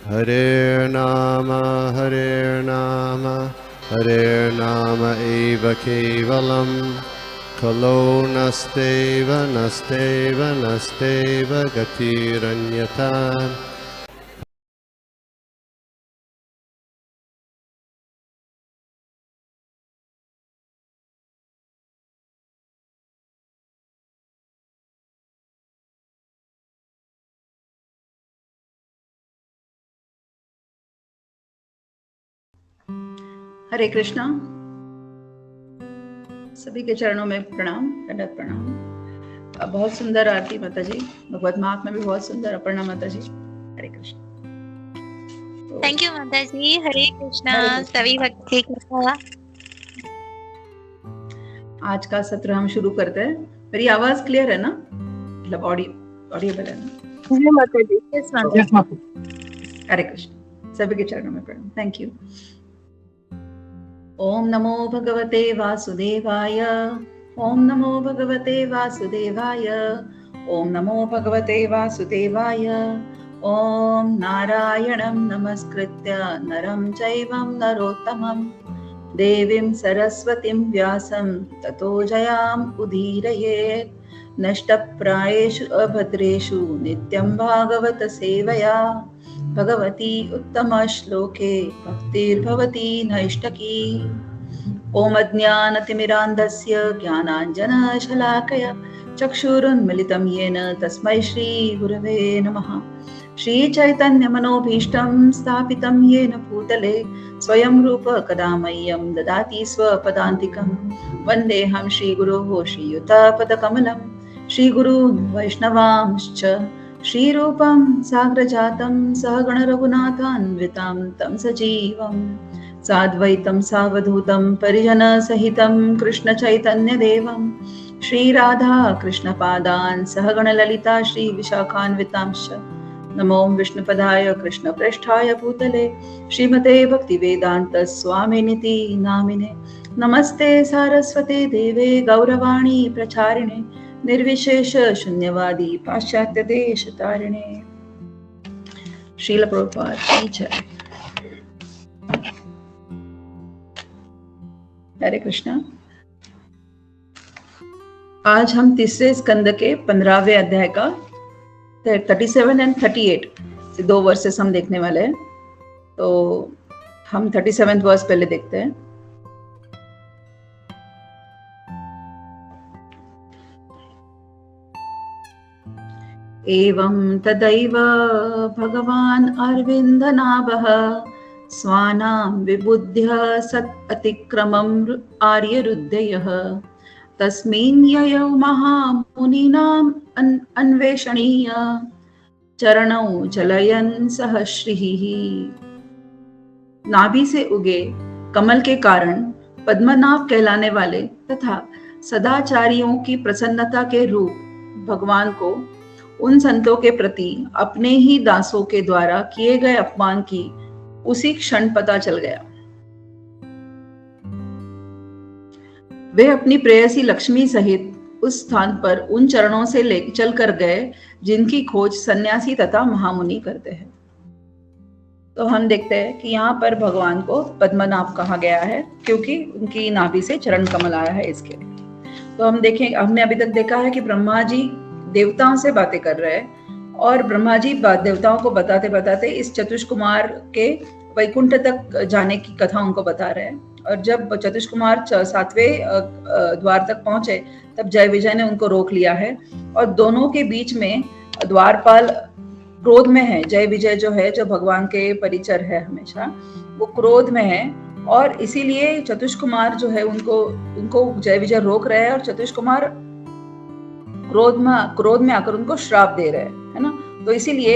Hare Nama Hare Nama eva kevalam Kalo nasteva nasteva nasteva gatiranyata. हरे कृष्णा। सभी के चरणों में प्रणाम, दंडवत प्रणाम। बहुत सुंदर आरती माता जी, भगवत महात्मा भी बहुत सुंदर। अपर्णा माता जी, हरे कृष्ण। थैंक यू माता जी। हरे कृष्णा सभी भक्ति कृष्णा। आज का सत्र हम शुरू करते हैं। मेरी आवाज क्लियर है ना? मतलब ऑडिएबल है ना? माता जी। यस माता जी। हरे कृष्ण, सभी के चरणों में प्रणाम। Thank you. ओम नमो भगवते वासुदेवाय। ओम नमो भगवते वासुदेवाय। ओम नमो भगवते वासुदेवाय। ओम नारायणं नमस्कृत्य नरं चैवं नरोत्तमं देवीं सरस्वतीं व्यासं ततो जयाम् उदीरयेत्। नष्टप्रायेषु अभद्रेषु नित्यं भागवत सेवया भगवती उत्तमश्लोके भक्तिर्भवती नैष्टकी। ॐ अज्ञानतिमिरान्धस्य ज्ञानाञ्जनशलाकया चक्षुरुन्मिलितं येन तस्मै श्रीगुरवे नमः। श्रीचैतन्यमनोभीष्टं स्थापितं येन भूतले स्वयं रूप कदा मह्यं ददाति स्वपदान्तिकं। वन्देऽहं श्रीगुरोः श्रीयुतापदकमलं श्रीगुरून् वैष्णवांश्च श्रीरूपं साग्रजातं सहगणरघुनाथान्वितं तं सजीवं साद्वैतं सावधूतं परिजनसहितं कृष्णचैतन्यदेवं श्रीराधा कृष्णपादान् सहगणललिता श्रीविशाखान्वितांश्च। नमो विष्णुपदाय कृष्णप्रेष्ठाय भूतले श्रीमते भक्तिवेदान्त स्वामिनिति नामिने। नमस्ते सारस्वते देवे गौरवाणी प्रचारिणे निर्विशेष शून्यवादी पाश्चात्य देश तारिणे। श्रील प्रभुपाद की जय। हरे कृष्णा। आज हम तीसरे स्कंद के 15वें अध्याय का 37 एंड 38 से 2 वर्सेस हम देखने वाले हैं। तो हम 37th वर्स पहले देखते हैं। एवं तदैव भगवान् अरविन्दनाभः स्वानां विबुध्य सत् अतिक्रमम् आर्यरुद्धयः तस्मिन् ययौ महामुनीनाम् अन्वेषणीय चरणौ चलयन् सहश्रीः। नाभि से उगे कमल के कारण पद्मनाभ कहलाने वाले तथा सदाचारियों की प्रसन्नता के रूप भगवान को उन संतों के प्रति अपने ही दासों के द्वारा किए गए अपमान की उसी क्षण पता चल गया। वे अपनी प्रेयसी लक्ष्मी सहित उस स्थान पर उन चरणों से चल कर गए जिनकी खोज सन्यासी तथा महामुनि करते हैं। तो हम देखते हैं कि यहाँ पर भगवान को पद्मनाभ कहा गया है क्योंकि उनकी नाभि से चरण कमल आया है इसके लिए। तो हमने अभी तक देखा है कि ब्रह्मा जी देवताओं से बातें कर रहे हैं और ब्रह्मा जी देवताओं को बताते बताते इस चतुष कुमार के वैकुंठ तक जाने की कथा उनको बता रहे हैं। और जब चतुष कुमार 7वें द्वार तक पहुंचे तब जय विजय ने उनको रोक लिया है और दोनों के बीच में द्वारपाल क्रोध में है। जय विजय जो है, जो भगवान के परिचर है हमेशा, वो क्रोध में है और इसीलिए चतुष कुमार जो है उनको जय विजय रोक रहे हैं और चतुष कुमार क्रोध में आकर उनको श्राप दे रहे हैं, है ना। तो इसीलिए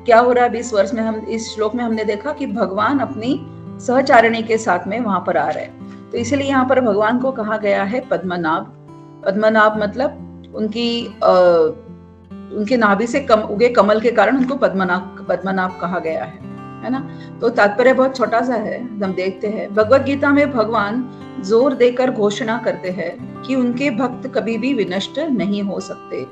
क्या हो रहा है इस वर्ष में, हम इस श्लोक में हमने देखा कि भगवान अपनी सहचारिणी के साथ में वहां पर आ रहे हैं। तो इसीलिए यहाँ पर भगवान को कहा गया है पद्मनाभ। पद्मनाभ मतलब उनके नाभि से उगे कमल के कारण उनको पद्मनाभ कहा गया है ना। तो तात्पर्य बहुत छोटा सा है, हम देखते हैं। भगवत गीता में भगवान जोर देकर घोषणा करते हैं कि उनके भक्त कभी भी विनष्ट नहीं हो सकते।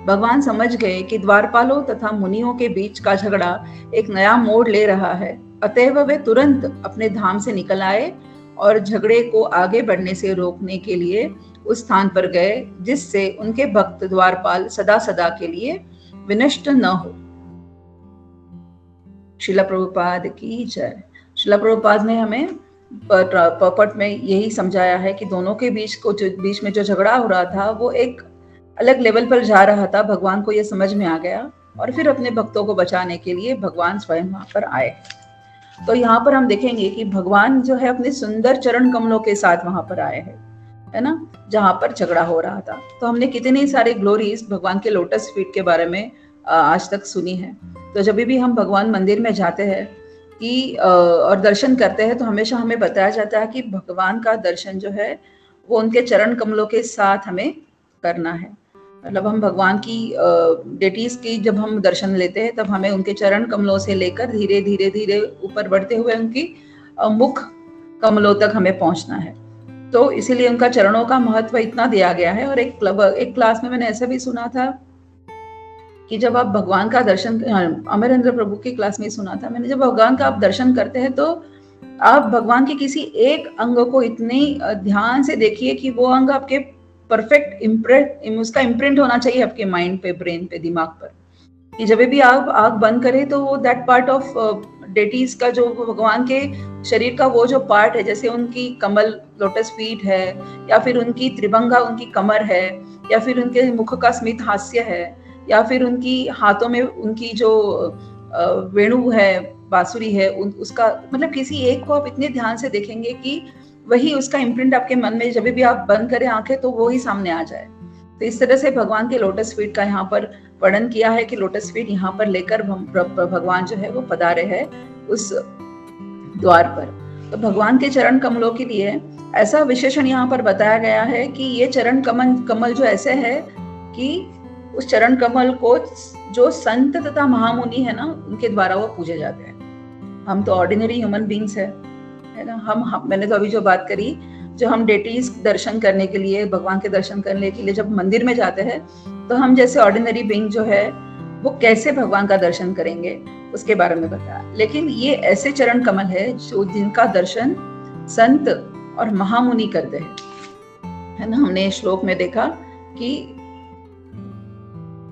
भगवान समझ गए कि द्वारपालों तथा मुनियों के बीच का झगड़ा एक नया मोड़ ले रहा है, अतएव वे तुरंत अपने धाम से निकल आए और झगड़े को आगे बढ़ने से रोकने के लिए उस स्थान पर गए जिससे उनके भक्त द्वारपाल सदा सदा के लिए विनष्ट न हो। श्रीला प्रभुपाद की जय। श्रीला प्रभुपाद ने हमें पॉपट में यही समझाया है कि दोनों के बीच में जो झगड़ा हो रहा था वो एक अलग लेवल पर जा रहा था। भगवान को ये समझ में आ गया और फिर अपने भक्तों को बचाने के लिए भगवान स्वयं वहां पर आए। तो यहाँ पर हम देखेंगे कि भगवान जो है अपने सुंदर चरण कमलों के साथ वहां पर आए हैं, है ना, जहां पर झगड़ा हो रहा था। तो हमने कितनी सारी ग्लोरीज भगवान के लोटस फीट के बारे में आज तक सुनी है। तो जब भी हम भगवान मंदिर में जाते हैं कि और दर्शन करते हैं तो हमेशा हमें बताया जाता है कि भगवान का दर्शन जो है वो उनके चरण कमलों के साथ हमें करना है। मतलब हम भगवान की डेटीज की जब हम दर्शन लेते हैं तब हमें उनके चरण कमलों से लेकर धीरे धीरे धीरे ऊपर बढ़ते हुए उनकी मुख कमलों तक हमें पहुंचना है। तो इसीलिए उनका चरणों का महत्व इतना दिया गया है। और एक क्लास में मैंने ऐसा भी सुना था कि जब आप भगवान का दर्शन, अमरेंद्र प्रभु की क्लास में सुना था मैंने, जब भगवान का आप दर्शन करते हैं तो आप भगवान के किसी एक अंग को इतने ध्यान से देखिए कि वो अंग आपके परफेक्ट उसका इम्प्रिंट होना चाहिए आपके माइंड पे, ब्रेन पे, दिमाग पर, कि जब भी आप आंख बंद करें तो वो दैट पार्ट ऑफ डेटीज का जो भगवान के शरीर का वो जो पार्ट है, जैसे उनकी कमल लोटस फीट है या फिर उनकी त्रिभंगा उनकी कमर है या फिर उनके मुख का स्मित हास्य है या फिर उनकी हाथों में उनकी जो वेणु है, बांसुरी है, उसका मतलब किसी एक को आप इतने ध्यान से देखेंगे कि वही उसका इम्प्रिंट आपके मन में जब भी आप बंद करें आंखें तो वो ही सामने आ जाए। तो इस तरह से भगवान के लोटस फीट का यहाँ पर वर्णन किया है कि लोटस फीट यहाँ पर लेकर भगवान जो है वो पधारे है उस द्वार पर। तो भगवान के चरण कमलों के लिए ऐसा विशेषण यहाँ पर बताया गया है कि ये चरण कमल जो ऐसे है कि उस चरण कमल को जो संत तथा महामुनि है ना उनके द्वारा वो पूजे जाते हैं। हम तो ऑर्डिनरी ह्यूमन बींग्स है ना। हम मैंने तो अभी जो बात करी, जो हम डेटीज दर्शन करने के लिए, भगवान के दर्शन करने के लिए जब मंदिर में जाते हैं तो हम जैसे ऑर्डिनरी बीइंग जो है वो कैसे भगवान का दर्शन करेंगे उसके बारे में बताया। लेकिन ये ऐसे चरण कमल है जो जिनका दर्शन संत और महामुनि करते हैं, है ना। हमने श्लोक में देखा कि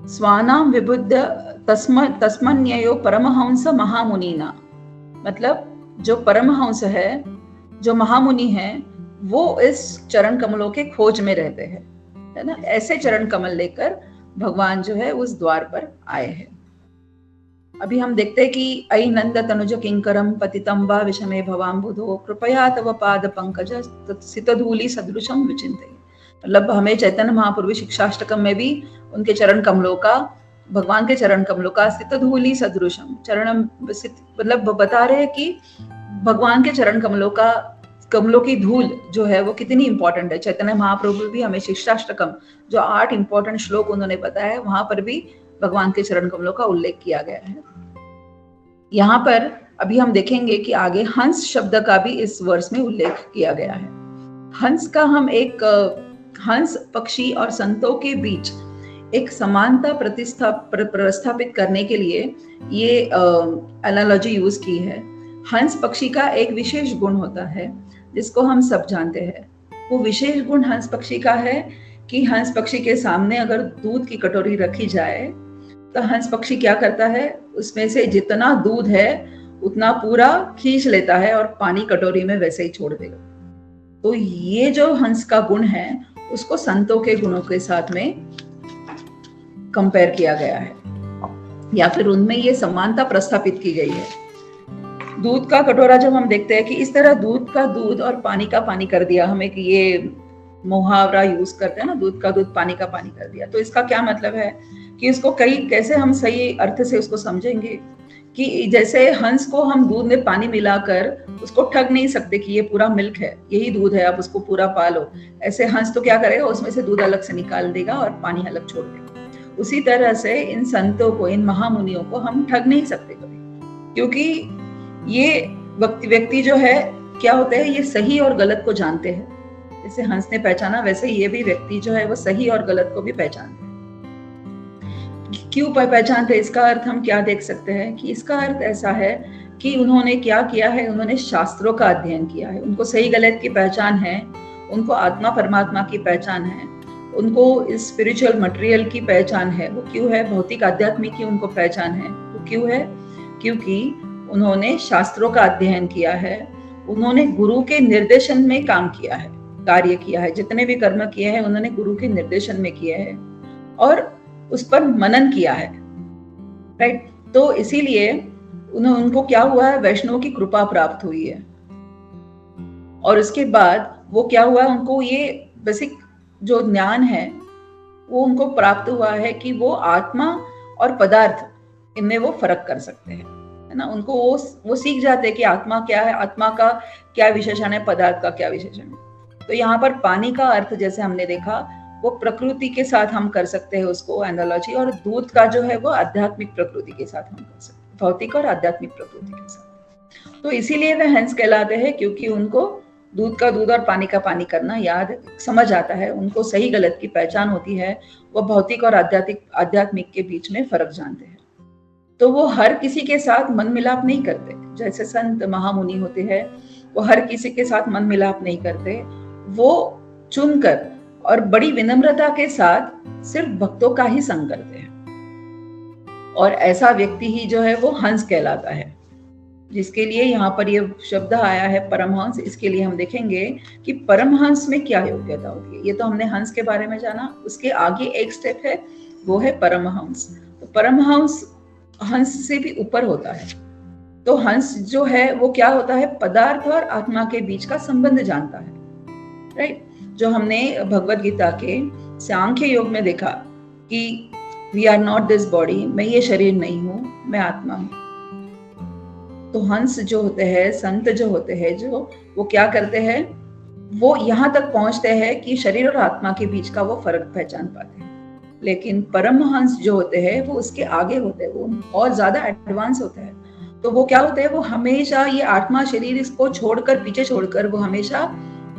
स्वानाम विबुद्ध तस्मन्ययो परमहंस महामुनिना, मतलब जो परमहंस है, जो महामुनि है, वो इस चरण कमलों के खोज में रहते हैं, है ना। ऐसे चरण कमल लेकर भगवान जो है उस द्वार पर आए हैं। अभी हम देखते हैं कि अयि नंद तनुज किंकरम पतितं वा विषमे भवाम्बुधो कृपया तव पाद पंकज सितधूलि सदृशम विचिन्तये। मतलब हमें चैतन्य महाप्रभु शिक्षाष्टकम में भी उनके चरण कमलों का, भगवान के चरण कमलों का सितधूलि सदृशम चरण, मतलब बता रहे हैं कि भगवान के चरण कमलों की धूल जो है वो कितनी इंपॉर्टेंट है। चैतन्य महाप्रभु भी हमें शिक्षाष्टकम जो 8 इंपॉर्टेंट श्लोक उन्होंने बताया, वहां पर भी भगवान के चरण कमलों का उल्लेख किया गया है। यहाँ पर अभी हम देखेंगे कि आगे हंस शब्द का भी इस वर्ष में उल्लेख किया गया है। हंस का हम एक हंस पक्षी और संतों के बीच एक समानता प्रस्थापित करने के लिए ये एनालॉजी यूज की है। हंस पक्षी का एक विशेष गुण होता है जिसको हम सब जानते हैं। वो विशेष गुण हंस पक्षी का है कि हंस पक्षी के सामने अगर दूध की कटोरी रखी जाए तो हंस पक्षी क्या करता है, उसमें से जितना दूध है उतना पूरा खींच लेता है और पानी कटोरी में वैसे ही छोड़ देगा। तो ये जो हंस का गुण है उसको संतों के गुणों के साथ में कंपेयर किया गया है, या फिर उनमें ये समानता प्रस्थापित की गई है। दूध का कटोरा जब हम देखते हैं कि इस तरह दूध का दूध और पानी का पानी कर दिया, हम एक ये मुहावरा यूज करते हैं ना, दूध का दूध पानी का पानी कर दिया। तो इसका क्या मतलब है कि इसको कैसे हम सही अर्थ से उसको समझेंगे कि जैसे हंस को हम दूध में पानी मिलाकर उसको ठग नहीं सकते कि ये पूरा मिल्क है, यही दूध है, आप उसको पूरा पालो। ऐसे हंस तो क्या करेगा, उसमें से दूध अलग से निकाल देगा और पानी अलग छोड़ देगा। उसी तरह से इन संतों को, इन महामुनियों को हम ठग नहीं सकते कभी, क्योंकि ये व्यक्ति जो है क्या होते हैं, ये सही और गलत को जानते हैं। जैसे हंस ने पहचाना वैसे ये भी व्यक्ति जो है वो सही और गलत को भी पहचानते हैं। क्यों पहचानते, इसका अर्थ हम क्या देख सकते हैं कि इसका अर्थ ऐसा है कि उन्होंने क्या किया है, उन्होंने शास्त्रों का अध्ययन किया है, उनको सही गलत की पहचान है, उनको आत्मा परमात्मा की पहचान है, उनको स्पिरिचुअल मटेरियल की पहचान है। वो क्यों है? भौतिक आध्यात्मिक की उनको पहचान है। वो क्यों है? क्योंकि उन्होंने शास्त्रों का अध्ययन किया है, उन्होंने गुरु के निर्देशन में काम किया है, कार्य किया है, जितने भी कर्म किए हैं उन्होंने गुरु के निर्देशन में किए हैं और उस पर मनन किया है, राइट। तो इसीलिए उनको क्या हुआ है? वैष्णव की कृपा प्राप्त हुई है। और उसके बाद वो क्या हुआ? उनको ये बेसिक जो ज्ञान है वो उनको प्राप्त हुआ है कि वो आत्मा और पदार्थ इनमें वो फर्क कर सकते हैं, है ना। उनको वो सीख जाते हैं कि आत्मा क्या है, आत्मा का क्या विशेषण है, पदार्थ का क्या विशेषण है। तो यहाँ पर पानी का अर्थ जैसे हमने देखा वो प्रकृति के साथ हम कर सकते हैं उसको एनालॉजी, और दूध का जो है वो आध्यात्मिक प्रकृति के साथ हम कर सकते हैं, भौतिक और आध्यात्मिक प्रकृति के साथ। तो इसीलिए वे हंस कहलाते हैं, क्योंकि उनको दूध का दूध और पानी का पानी करना याद समझ आता है, उनको सही गलत की पहचान होती है, वो भौतिक और आध्यात्मिक के बीच में फर्क जानते हैं। तो वो हर किसी के साथ मन मिलाप नहीं करते, जैसे संत महामुनि होते हैं वो हर किसी के साथ मन मिलाप नहीं करते, वो चुनकर और बड़ी विनम्रता के साथ सिर्फ भक्तों का ही संग करते हैं। और ऐसा व्यक्ति ही जो है वो हंस कहलाता है, जिसके लिए यहाँ पर ये शब्द आया है परमहंस। इसके लिए हम देखेंगे कि परमहंस में क्या योग्यता होती है। ये तो हमने हंस के बारे में जाना, उसके आगे एक स्टेप है, वो है परमहंस। तो परमहंस हंस से भी ऊपर होता है। तो हंस जो है वो क्या होता है? पदार्थ और आत्मा के बीच का संबंध जानता है, राइट। जो हमने भगवत गीता के सांख्य योग में देखा कि we are not this body, मैं ये शरीर नहीं हूँ, मैं आत्मा हूँ। तो हंस जो होते हैं, संत जो होते हैं, जो वो क्या करते हैं? वो यहाँ तक पहुंचते हैं कि शरीर और आत्मा के बीच का वो फर्क पहचान पाते हैं। लेकिन परमहंस जो होते हैं वो उसके आगे होते हैं, वो और ज्यादा एडवांस होते हैं। तो वो क्या होते हैं? वो हमेशा ये आत्मा शरीर इसको छोड़कर, पीछे छोड़कर, वो हमेशा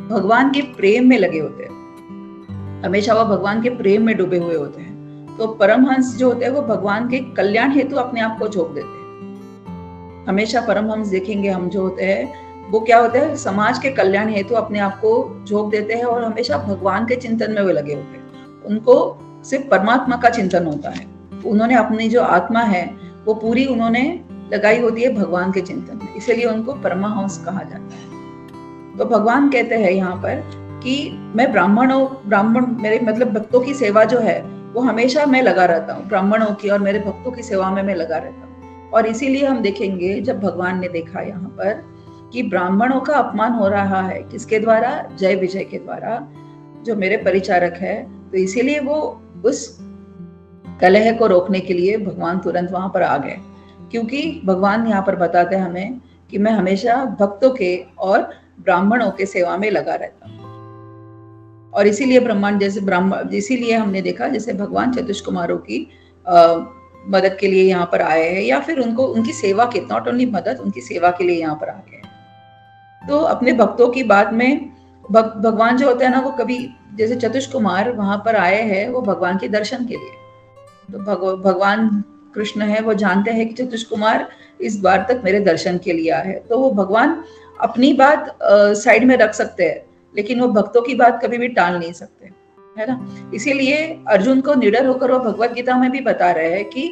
भगवान के प्रेम में लगे होते हैं, हमेशा वो भगवान के प्रेम में डूबे हुए होते हैं। तो परमहंस जो होते हैं वो भगवान के कल्याण हेतु अपने आप को झोंक देते हैं। हमेशा परमहंस देखेंगे हम जो होते हैं वो क्या होते हैं? समाज के कल्याण हेतु अपने आप को झोंक देते हैं और हमेशा भगवान के चिंतन में वो लगे होते हैं। उनको सिर्फ परमात्मा का चिंतन होता है। उन्होंने अपनी जो आत्मा है वो पूरी उन्होंने लगाई होती है भगवान के चिंतन में, इसलिए उनको परमहंस कहा जाता है। तो भगवान कहते हैं यहाँ पर कि मैं ब्राह्मण मेरे मतलब भक्तों की सेवा जो है वो हमेशा मैं लगा रहता हूँ, ब्राह्मणों की और मेरे भक्तों की सेवा में मैं लगा रहता हूँ। और इसीलिए हम देखेंगे जब भगवान ने देखा यहाँ पर कि ब्राह्मणों का अपमान हो रहा है, किसके द्वारा? जय विजय के द्वारा, जो मेरे परिचारक है। तो इसीलिए वो उस कलह को रोकने के लिए भगवान तुरंत वहां पर आ गए, क्योंकि भगवान यहाँ पर बताते हैं हमें कि मैं हमेशा भक्तों के और ब्राह्मणों के सेवा में लगा रहता हूँ। और इसीलिए इसीलिए हमने देखा जैसे भगवान चतुष्कुमारों की मदद के लिए यहाँ पर आए हैं, या फिर उनकी सेवा के, नॉट ओनली मदद, उनकी सेवा के लिए यहाँ पर आ गए। तो अपने भक्तों की बात में भगवान जो होता है ना, वो कभी जैसे चतुष्कुमार वहां पर आए हैं वो भगवान के दर्शन के लिए। तो भगवान कृष्ण है, वो जानते हैं कि चतुष्कुमार इस बार तक मेरे दर्शन के लिए आए हैं, तो वो भगवान अपनी बात साइड में रख सकते हैं, लेकिन वो भक्तों की बात कभी भी टाल नहीं सकते, है ना। इसीलिए अर्जुन को निडर होकर वो भगवत गीता में भी बता रहे हैं कि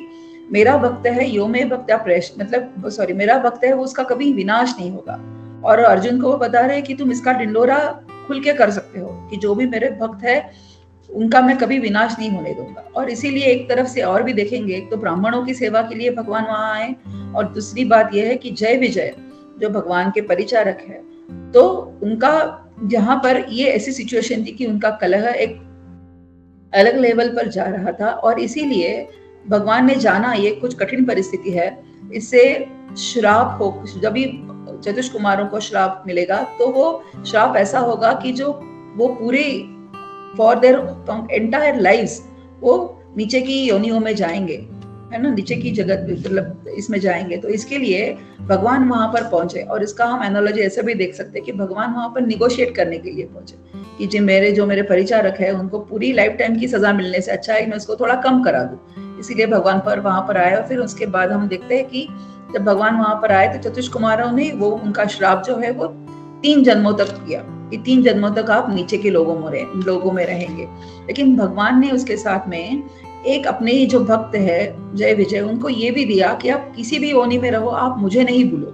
मेरा भक्त है यो में भक्त्या प्रेष, मतलब सॉरी, मेरा भक्त है वो उसका कभी विनाश नहीं होगा। और अर्जुन को वो बता रहे हैं कि तुम इसका ढिंडोरा खुल के कर सकते हो कि जो भी मेरे भक्त है उनका मैं कभी विनाश नहीं होने दूंगा। और इसीलिए एक तरफ से और भी देखेंगे, एक तो ब्राह्मणों की सेवा के लिए भगवान वहां आए, और दूसरी बात यह है कि जय विजय जो भगवान के परिचारक है, तो उनका जहां पर ये ऐसी सिचुएशन थी कि उनका कलह एक अलग लेवल पर जा रहा था, और इसीलिए भगवान ने जाना ये कुछ कठिन परिस्थिति है, इससे श्राप हो, जब भी चतुष्कुमारों को श्राप मिलेगा तो वो श्राप ऐसा होगा कि जो वो पूरे फॉर देयर एंटायर लाइव्स वो नीचे की योनियों में जाएंगे, है ना, नीचे की जगत मतलब इसमें जाएंगे। तो इसके लिए भगवान वहां पर पहुंचे, और इसका हम एनालॉजी ऐसे भी देख सकते हैं कि भगवान वहां पर निगोशिएट करने के लिए पहुंचे कि जो मेरे परिचारक है उनको पूरी लाइफ टाइम की सजा मिलने से अच्छा है मैं उसको थोड़ा कम करा दूं, इसीलिए भगवान पर वहां पर आए। और फिर उसके बाद हम देखते हैं कि जब भगवान वहां पर आए तो चतुष कुमारों ने वो उनका श्राप जो है वो 3 जन्मों तक किया कि 3 जन्मों तक आप नीचे के लोगों में रहेंगे। लेकिन भगवान ने उसके साथ में एक अपने ही जो भक्त है जय विजय, उनको ये भी दिया कि आप किसी भी योनि में रहो, आप मुझे नहीं भूलो,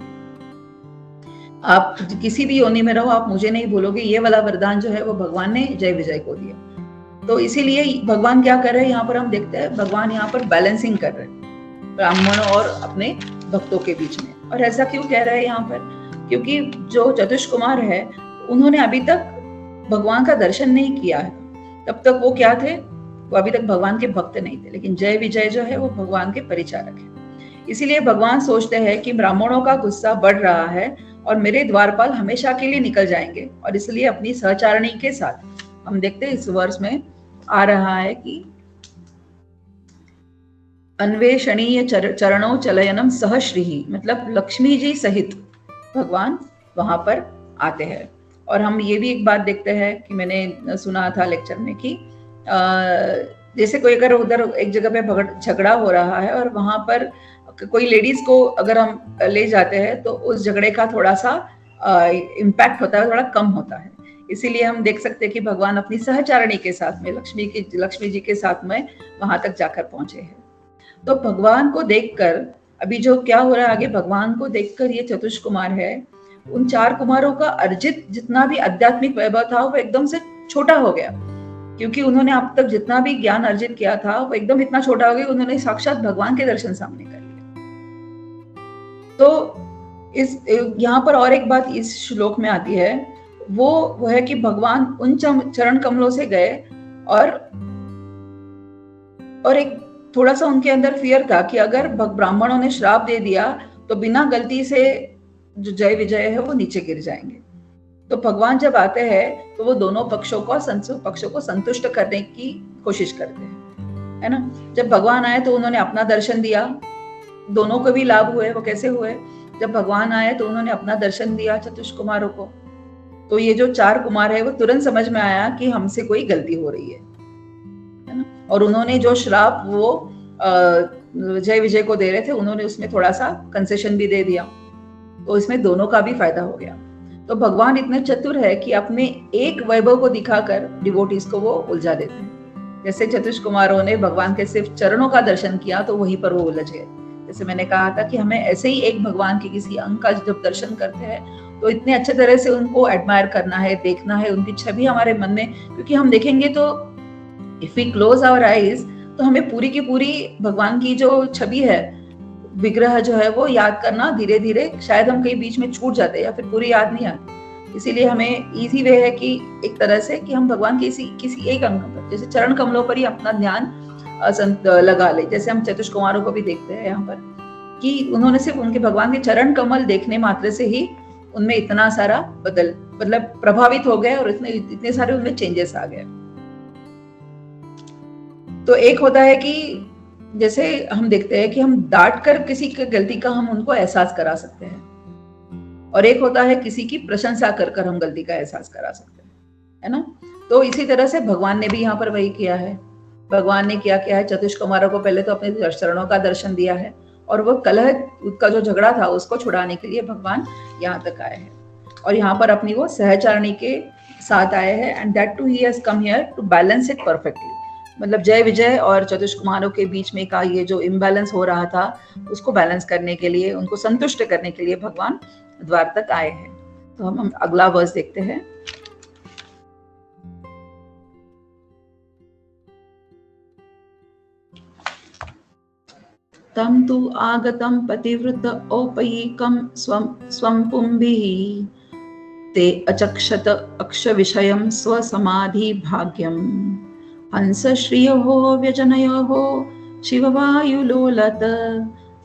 आप किसी भी योनि में रहो, आप मुझे नहीं भूलोगे। ये वाला वरदान जो है वो भगवान ने जय विजय को दिया। तो इसीलिए भगवान क्या कर रहे हैं यहाँ पर, हम देखते हैं भगवान यहाँ पर बैलेंसिंग कर रहे हैं ब्राह्मणों और अपने भक्तों के बीच में। और ऐसा क्यों कह रहे हैं यहाँ पर, क्योंकि जो चतुष कुमार है उन्होंने अभी तक भगवान का दर्शन नहीं किया है। तब तक वो क्या थे, वो अभी तक भगवान के भक्त नहीं थे। लेकिन जय विजय जो है वो भगवान के परिचारक है। इसीलिए भगवान सोचते हैं कि ब्राह्मणों का गुस्सा बढ़ रहा है और मेरे द्वारपाल हमेशा के लिए निकल जाएंगे, और इसलिए अपनी सहचारिणी के साथ, हम देखते हैं इस वर्ष में आ रहा है कि अन्वेषणीय चरणों चलयनम सहश्री, मतलब लक्ष्मी जी सहित भगवान वहां पर आते हैं। और हम ये भी एक बात देखते हैं कि मैंने सुना था लेक्चर में कि जैसे कोई अगर उधर एक जगह पे झगड़ा हो रहा है और वहां पर कोई लेडीज को अगर हम ले जाते हैं तो उस झगड़े का थोड़ा सा इम्पैक्ट होता है, थोड़ा कम होता है। इसीलिए हम देख सकते हैं कि भगवान अपनी सहचारिणी के साथ में, लक्ष्मी जी के साथ में वहां तक जाकर पहुंचे हैं। तो भगवान को देखकर अभी जो क्या हो रहा है आगे, भगवान को देखकर ये चतुष कुमार है, उन 4 कुमारों का अर्जित जितना भी आध्यात्मिक वैभव था वो एकदम से छोटा हो गया, क्योंकि उन्होंने अब तक जितना भी ज्ञान अर्जित किया था वो एकदम इतना छोटा हो गया, उन्होंने साक्षात भगवान के दर्शन सामने कर लिया। तो इस यहाँ पर और एक बात इस श्लोक में आती है, वो है कि भगवान उन चरण कमलों से गए और एक थोड़ा सा उनके अंदर फियर था कि अगर ब्राह्मणों ने श्राप दे दिया तो बिना गलती से जो जय विजय है वो नीचे गिर जाएंगे। तो भगवान जब आते हैं तो वो दोनों पक्षों को संतुष्ट करने की कोशिश करते हैं, है ना। जब भगवान आए तो उन्होंने अपना दर्शन दिया, दोनों को भी लाभ हुए। वो कैसे हुए, जब भगवान आए तो उन्होंने अपना दर्शन दिया चतुष कुमारों को, तो ये जो 4 कुमार है वो तुरंत समझ में आया कि हमसे कोई गलती हो रही है ना। और उन्होंने जो श्राप वो जय विजय को दे रहे थे, उन्होंने उसमें थोड़ा सा कंसेशन भी दे दिया, तो इसमें दोनों का भी फायदा हो गया। तो भगवान इतने चतुर है कि अपने एक वैभव को दिखाकर डिवोटीज को वो उलझा देते हैं। जैसे चतुष कुमारों ने भगवान के सिर्फ चरणों का दर्शन किया तो वहीं पर वो उलझ गए। जैसे मैंने कहा था कि हमें ऐसे ही एक भगवान के किसी अंग का जब दर्शन करते हैं तो इतने अच्छे तरह से उनको एडमायर करना है, देखना है, उनकी छवि हमारे मन में, क्योंकि हम देखेंगे तो if we close our eyes तो हमें पूरी की पूरी भगवान की जो छवि है, विग्रह जो है वो याद करना धीरे धीरे शायद हम कहीं बीच में छूट जाते हैं या फिर पूरी याद नहीं आती। इसीलिए हमें इजी वे है कि एक तरह से कि हम भगवान के किसी एक अंग पर, जैसे चरण कमलों पर ही अपना ध्यान लगा ले। जैसे हम चतुष कुमारों को भी देखते हैं यहाँ पर कि उन्होंने सिर्फ उनके भगवान के चरण कमल देखने मात्र से ही उनमें इतना सारा मतलब प्रभावित हो गए और इतने सारे उनमें चेंजेस आ गए। तो एक होता है कि जैसे हम देखते हैं कि हम डांट कर किसी की गलती का हम उनको एहसास करा सकते हैं, और एक होता है किसी की प्रशंसा कर हम गलती का एहसास करा सकते हैं, है ना। तो इसी तरह से भगवान ने भी यहाँ पर वही किया है। भगवान ने क्या किया है, चतुष कुमारों को पहले तो अपने चरणों का दर्शन दिया है, और वो कलह का जो झगड़ा था उसको छुड़ाने के लिए भगवान यहाँ तक आए हैं, और यहाँ पर अपनी वो सहचारिणी के साथ आए हैं। And that too he has come here to balance it perfectly. मतलब जय विजय और चतुष कुमारों के बीच में का ये जो इम्बैलेंस हो रहा था उसको बैलेंस करने के लिए, उनको संतुष्ट करने के लिए भगवान द्वार तक आए हैं। तो हम अगला वर्स देखते हैं। तम तु आगतम पतिव्रत औपयिकम स्वं पुंभिः ते अचक्षत अक्ष विषयम स्वसमाधि भाग्यम हंस श्रियो व्यजनयो शिववायुलोलत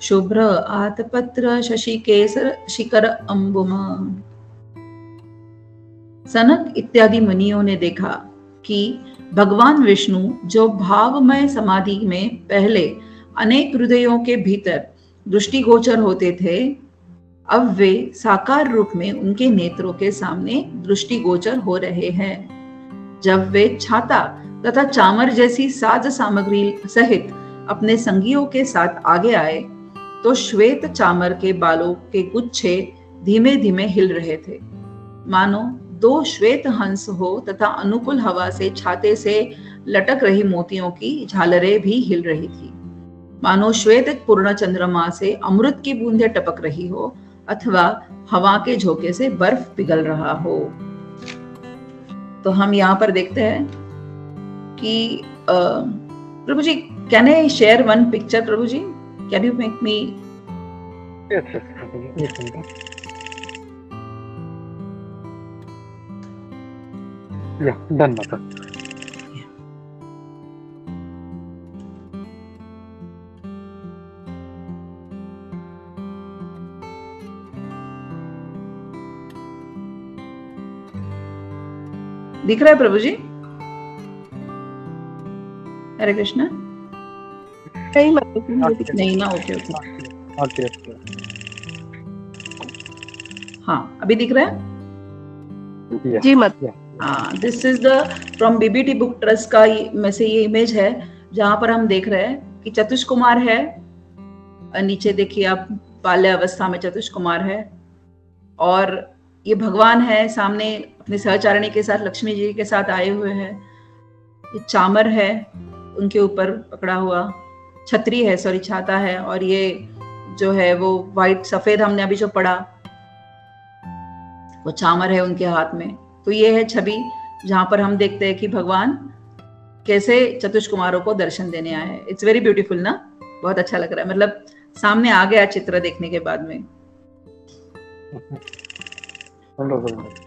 शुभ्र आतपत्र शशिकेसर शिखर अंबुम। सनक इत्यादि मुनियों ने देखा कि भगवान विष्णु जो भावमय समाधि में पहले अनेक हृदयों के भीतर दृष्टिगोचर होते थे, अब वे साकार रूप में उनके नेत्रों के सामने दृष्टिगोचर हो रहे हैं। जब वे छाता तथा चामर जैसी साज सामग्री सहित अपने संगियों के साथ आगे आए तो श्वेत चामर के बालों के गुच्छे धीमे धीमे हिल रहे थे, मानो दो श्वेत हंस हो तथा अनुकूल हवा से छाते से लटक रही मोतियों की झालरें भी हिल रही थी, मानो श्वेत पूर्ण चंद्रमा से अमृत की बूंदें टपक रही हो अथवा हवा के झोंके से बर्फ पिघल रहा हो। तो हम यहाँ पर देखते हैं कि प्रभु जी, can I share one picture? प्रभु जी, can you make me? Yes. Yeah, done, Mata. दिख रहा है प्रभु जी? हरे कृष्णा। नहीं ना, ओके। हाँ, अभी दिख रहा है? जी मत। हाँ, this is the from BBT book trust का में से ये इमेज है, जहां पर हम देख रहे हैं कि चतुष कुमार है, नीचे देखिए आप, बाल्यावस्था में चतुष कुमार है, और ये भगवान है सामने अपने सहचारिणी के साथ, लक्ष्मी जी के साथ आए हुए हैं। ये चामर है उनके ऊपर पकड़ा हुआ, छतरी है, सॉरी छाता है, और ये जो है वो वाइट सफेद हमने अभी जो पढ़ा वो चामर है उनके हाथ में। तो ये है छवि जहां पर हम देखते हैं कि भगवान कैसे चतुष कुमारों को दर्शन देने आए हैं। इट्स वेरी ब्यूटीफुल ना, बहुत अच्छा लग रहा है, मतलब सामने आ गया चित्र देखने के बाद में।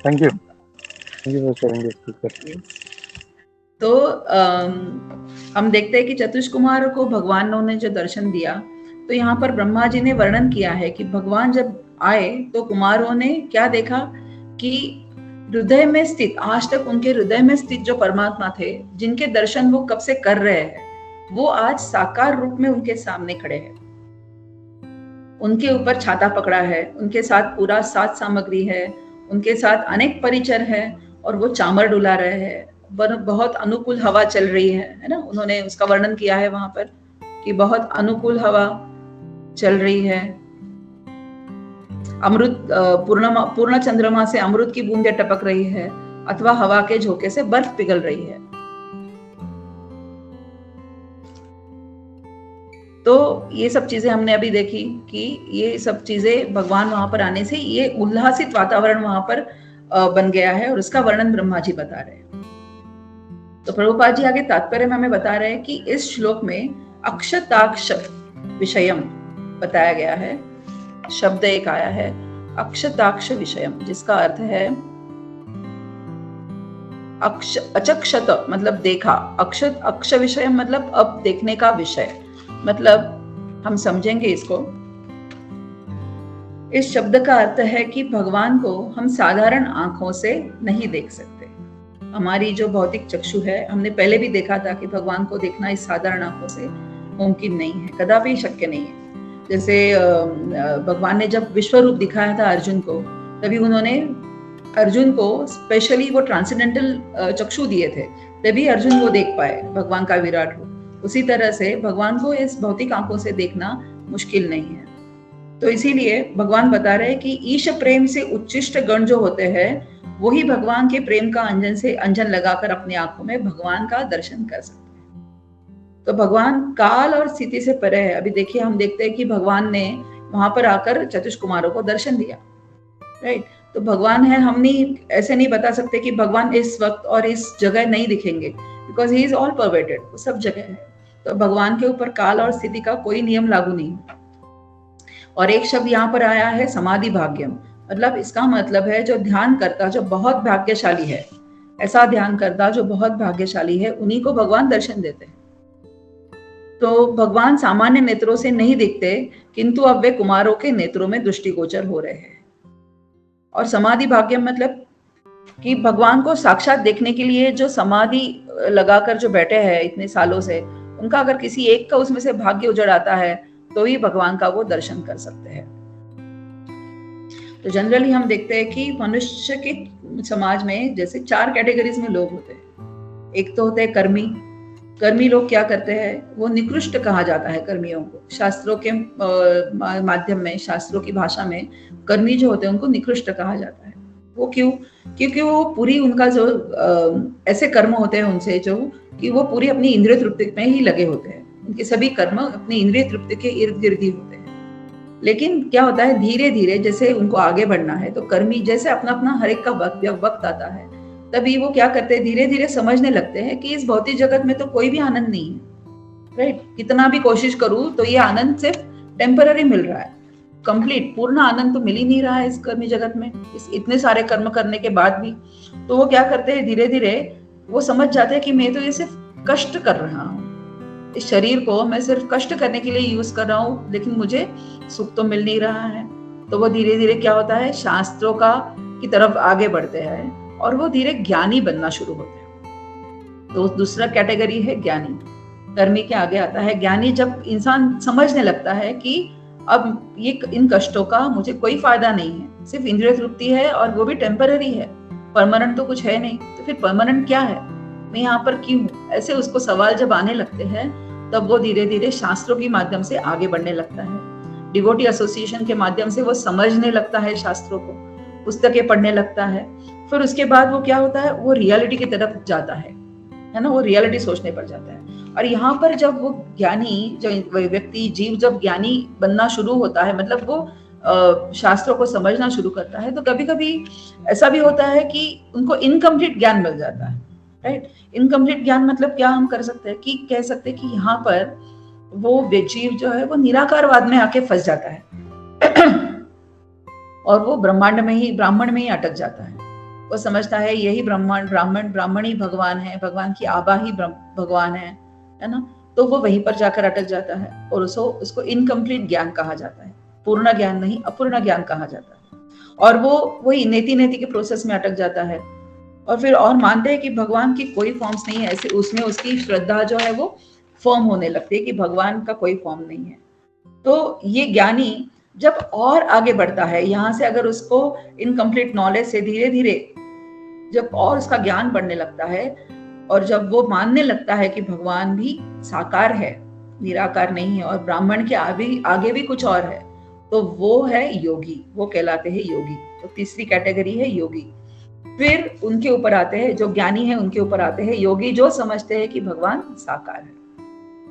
Thank you for sharing this picture. तो हम देखते हैं कि चतुष कुमार को भगवान ने जो दर्शन दिया, तो यहाँ पर ब्रह्मा जी ने वर्णन किया है कि भगवान जब आए तो कुमारों ने क्या देखा कि हृदय में स्थित, आज तक उनके हृदय में स्थित जो परमात्मा थे, जिनके दर्शन वो कब से कर रहे हैं, वो आज साकार रूप में उनके सामने खड़े हैं। उनके ऊपर छाता पकड़ा है, उनके साथ पूरा साज सामग्री है, उनके साथ अनेक परिचर है, और वो चामर डुला रहे हैं। बहुत अनुकूल हवा चल रही है ना, उन्होंने उसका वर्णन किया है वहां पर कि बहुत अनुकूल हवा चल रही है। अमृत पूर्ण चंद्रमा से अमृत की बूंदें टपक रही है, अथवा हवा के झोंके से बर्फ पिघल रही है। तो ये सब चीजें हमने अभी देखी कि ये सब चीजें भगवान वहां पर आने से ये उल्लासित वातावरण वहां पर बन गया है, और उसका वर्णन ब्रह्मा जी बता रहे हैं। तो प्रभुपाद जी आगे तात्पर्य में हमें बता रहे हैं कि इस श्लोक में अक्षताक्ष विषयम बताया गया है, शब्द एक आया है अक्षताक्ष विषयम, जिसका अर्थ है अचक्षत मतलब देखा, अक्ष विषयम मतलब अब देखने का विषय, मतलब हम समझेंगे इसको। इस शब्द का अर्थ है कि भगवान को हम साधारण आंखों से नहीं देख सकते। हमारी जो भौतिक चक्षु है, हमने पहले भी देखा था कि भगवान को देखना इस साधारण आंखों से मुमकिन नहीं है, कदापि शक्य नहीं है। जैसे भगवान ने जब विश्व रूप दिखाया था अर्जुन को, तभी उन्होंने अर्जुन को स्पेशली वो ट्रांसेंडेंटल चक्षु दिए थे, तभी अर्जुन वो देख पाए भगवान का विराट रूप। उसी तरह से भगवान को इस भौतिक आंखों से देखना मुश्किल नहीं है। तो इसीलिए भगवान बता रहे हैं कि ईश प्रेम से उच्चिष्ट गण जो होते हैं, वही भगवान के प्रेम का अंजन लगाकर अपनी आंखों में भगवान का दर्शन कर सकते हैं। तो भगवान काल और स्थिति से परे है। अभी देखिए, हम देखते हैं कि भगवान ने वहां पर आकर चतुष कुमारों को दर्शन दिया, राइट। तो भगवान है, हम नहीं ऐसे नहीं बता सकते कि भगवान इस वक्त और इस जगह नहीं दिखेंगे, बिकॉज ही इज ऑल परवेटेड, वो सब जगह है। तो भगवान के ऊपर काल और स्थिति का कोई नियम लागू नहीं होता। और एक शब्द यहाँ पर आया है समाधि भाग्यम, मतलब इसका मतलब है जो ध्यान करता, जो बहुत भाग्यशाली है, ऐसा ध्यान करता जो बहुत भाग्यशाली है, उन्हीं को भगवान दर्शन देते हैं। तो भगवान सामान्य नेत्रों से नहीं दिखते, किंतु अब वे कुमारों के नेत्रों में दृष्टिगोचर हो रहे हैं। और समाधि भाग्यम मतलब कि भगवान को साक्षात देखने के लिए जो समाधि लगाकर जो बैठे हैं इतने सालों से, उनका अगर किसी एक का उसमें से भाग्य उजड़ आता है तो ही भगवान का वो दर्शन कर सकते हैं। तो जनरली हम देखते हैं कि मनुष्य के समाज में जैसे 4 कैटेगरीज में लोग होते हैं। एक तो होते हैं कर्मी, कर्मी लोग क्या करते हैं, वो निकृष्ट कहा जाता है कर्मियों को। शास्त्रों के माध्यम में, शास्त्रों की भाषा में कर्मी जो होते हैं उनको निकृष्ट कहा जाता है। वो क्यों? क्योंकि वो पूरी उनका जो ऐसे कर्म होते हैं उनसे जो कि वो पूरी अपनी इंद्रिय तृप्ति में ही लगे होते हैं। उनके सभी कर्म अपनी इंद्रिय तृप्ति के इर्द गिर्द ही होते हैं। लेकिन क्या होता है, धीरे धीरे जैसे उनको आगे बढ़ना है तो कर्मी जैसे अपना अपना हर एक का वक्त आता है, तभी वो क्या करते हैं, धीरे धीरे समझने लगते हैं कि इस भौतिक जगत में तो कोई भी आनंद नहीं है, राइट। कितना भी कोशिश करूं तो ये आनंद सिर्फ टेम्पररी मिल रहा है, कंप्लीट पूर्ण आनंद तो मिल ही नहीं रहा है इस कर्मी जगत में, इस इतने सारे कर्म करने के बाद भी। तो वो क्या करते हैं, धीरे धीरे वो समझ जाते हैं कि मैं तो ये सिर्फ कष्ट कर रहा हूँ, इस शरीर को मैं सिर्फ कष्ट करने के लिए यूज कर रहा हूँ, लेकिन मुझे सुख तो मिल नहीं रहा है। तो वो धीरे धीरे क्या होता है, शास्त्रों का की तरफ आगे बढ़ते हैं और वो धीरे ज्ञानी बनना शुरू होते हैं। तो दूसरा कैटेगरी है ज्ञानी। कर्मी के आगे आता है ज्ञानी। जब इंसान समझने लगता है कि अब ये इन कष्टों का मुझे कोई फायदा नहीं है, सिर्फ इंद्रिय तृप्ति है और वो भी टेम्पररी है, परमानेंट तो कुछ है नहीं, तो फिर परमानेंट क्या है, मैं यहाँ पर क्यों हूँ, ऐसे उसको सवाल जब आने लगते हैं तब वो धीरे धीरे शास्त्रों के माध्यम से आगे बढ़ने लगता है। डिवोटी एसोसिएशन के माध्यम से वो समझने लगता है शास्त्रों को, पुस्तकें पढ़ने लगता है। फिर उसके बाद वो क्या होता है, वो रियलिटी की तरफ जाता है ना, वो रियलिटी सोचने पर जाता है। और यहाँ पर जब वो ज्ञानी, जो व्यक्ति जीव जब ज्ञानी बनना शुरू होता है, मतलब वो शास्त्रों को समझना शुरू करता है, तो कभी कभी ऐसा भी होता है कि उनको इनकम्प्लीट ज्ञान मिल जाता है, राइट। इनकम्प्लीट ज्ञान मतलब क्या हम कर सकते हैं कि कह सकते हैं कि यहाँ पर वो जीव जो है वो निराकारवाद में आके फंस जाता है और वो ब्रह्मांड में ही, ब्राह्मण में ही अटक जाता है। वो समझता है यही ब्राह्मण ही भगवान है, भगवान की आबा ही भगवान है ना। तो वो वहीं पर जाकर अटक जाता है और उसको इनकम्प्लीट ज्ञान कहा जाता है, पूर्ण ज्ञान नहीं, अपूर्ण ज्ञान कहा जाता है। और वो वही नेति के प्रोसेस में अटक जाता है और फिर और मानते हैं कि भगवान की कोई फॉर्म्स नहीं है, ऐसे उसमें उसकी श्रद्धा जो है वो फॉर्म होने लगती है कि भगवान का कोई फॉर्म नहीं है। तो ये ज्ञानी जब और आगे बढ़ता है, यहाँ से अगर उसको इनकम्प्लीट नॉलेज से धीरे धीरे जब और उसका ज्ञान बढ़ने लगता है और जब वो मानने लगता है कि भगवान भी साकार है, निराकार नहीं है, और ब्राह्मण के आगे भी कुछ और है, तो वो है योगी, वो कहलाते हैं योगी। तो तीसरी कैटेगरी है योगी। फिर उनके ऊपर आते हैं, जो ज्ञानी है उनके ऊपर आते हैं योगी, जो समझते हैं कि भगवान साकार है।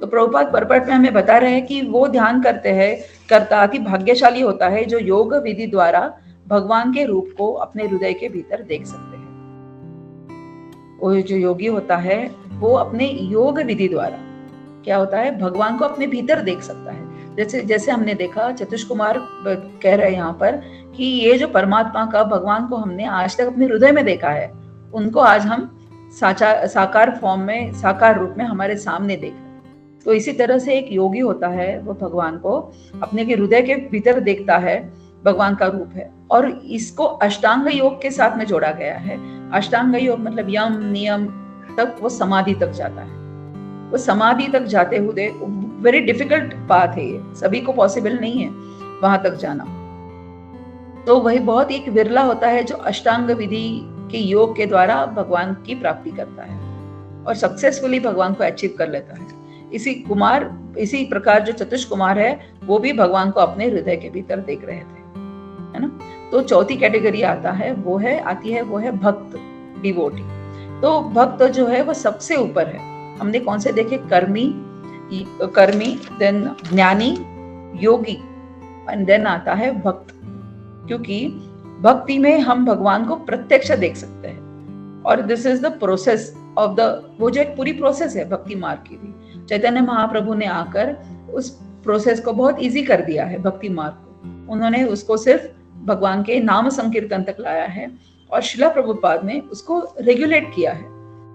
तो प्रभुपाद परपट में हमें बता रहे हैं कि वो ध्यान करता अति भाग्यशाली होता है जो योग विधि द्वारा भगवान के रूप को अपने हृदय के भीतर देख सकते हैं। वो जो योगी होता है वो अपने योग विधि द्वारा क्या होता है, भगवान को अपने भीतर देख सकता है। जैसे हमने देखा, चतुष कुमार कह रहे हैं यहाँ पर कि ये जो परमात्मा का, भगवान को हमने आज तक अपने हृदय में देखा है, उनको आज हम साकार फॉर्म में, साकार रूप में हमारे सामने देख रहे हैं। तो इसी तरह से एक योगी होता है, वो भगवान को अपने के हृदय के भीतर देखता है, भगवान का रूप है। और इसको अष्टांग योग के साथ में जोड़ा गया है। अष्टांग योग मतलब यम नियम तक वो समाधि तक जाता है। वो समाधि तक जाते हुए वेरी डिफिकल्ट पाथ है, ये सभी को पॉसिबल नहीं है वहां तक जाना। तो वही बहुत एक विरला होता है जो अष्टांग विधि के योग के द्वारा भगवान की प्राप्ति करता है और सक्सेसफुली भगवान को अचीव कर लेता है। इसी प्रकार जो चतुष कुमार है वो भी भगवान को अपने हृदय के भीतर देख रहे थे, है ना। तो चौथी कैटेगरी वो है भक्त, डिवोटी। तो भक्त जो है वो सबसे ऊपर है। हमने कौन से देखे, कर्मी, देन ज्ञानी, योगी, एंड देन आता है भक्त। क्योंकि भक्ति में हम भगवान को प्रत्यक्ष देख सकते हैं और this is the process of वो जो एक पूरी प्रोसेस है भक्ति मार्ग की भी। चैतन्य महाप्रभु ने आकर उस प्रोसेस को बहुत इजी कर दिया है भक्ति मार्ग को। उन्होंने उसको सिर्फ भगवान के नाम संकीर्तन तक लाया है और शिला प्रभुपाद ने उसको रेगुलेट किया है।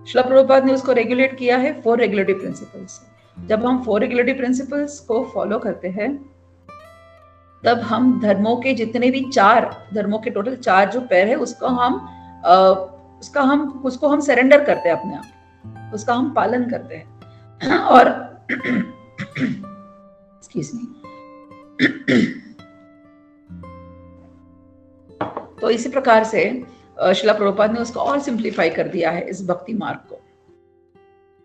शिला प्रभुपाद ने उसको रेगुलेट किया है 4 रेगुलेटरी प्रिंसिपल्स। जब हम 4 रेगुलेटरी प्रिंसिपल्स को फॉलो करते हैं तब हम धर्मों के जितने भी 4 धर्मों के टोटल 4 जो पैर है उसको हम सरेंडर करते हैं अपने आप, उसका हम पालन करते हैं। और एक्सक्यूज मी, तो इसी प्रकार से शिला प्रभुपाद ने उसको और सिंप्लीफाई कर दिया है इस भक्ति मार्ग को।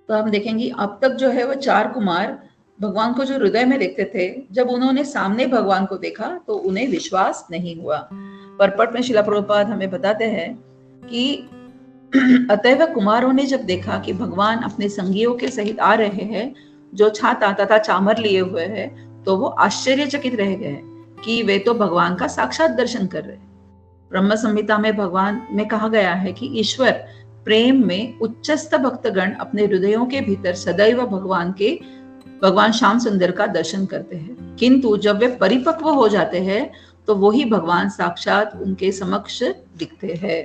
तो हम देखेंगे अब तक जो है वो 4 कुमार भगवान को जो हृदय में देखते थे, जब उन्होंने सामने भगवान को देखा तो उन्हें विश्वास नहीं हुआ। परपट में शिला प्रभुपाद हमें बताते हैं कि अतएव कुमारों ने जब देखा कि भगवान अपने संगियों के सहित आ रहे हैं, जो छाता तथा चामर लिए हुए हैं, तो वो आश्चर्यचकित रह गए कि वे तो भगवान का साक्षात दर्शन कर रहे हैं। ब्रह्म संहिता में भगवान में कहा गया है कि ईश्वर प्रेम में उच्चस्थ भक्तगण अपने हृदयों के भीतर सदैव भगवान श्याम सुंदर का दर्शन करते हैं, किंतु जब वे परिपक्व हो जाते हैं तो वही भगवान साक्षात उनके समक्ष दिखते हैं।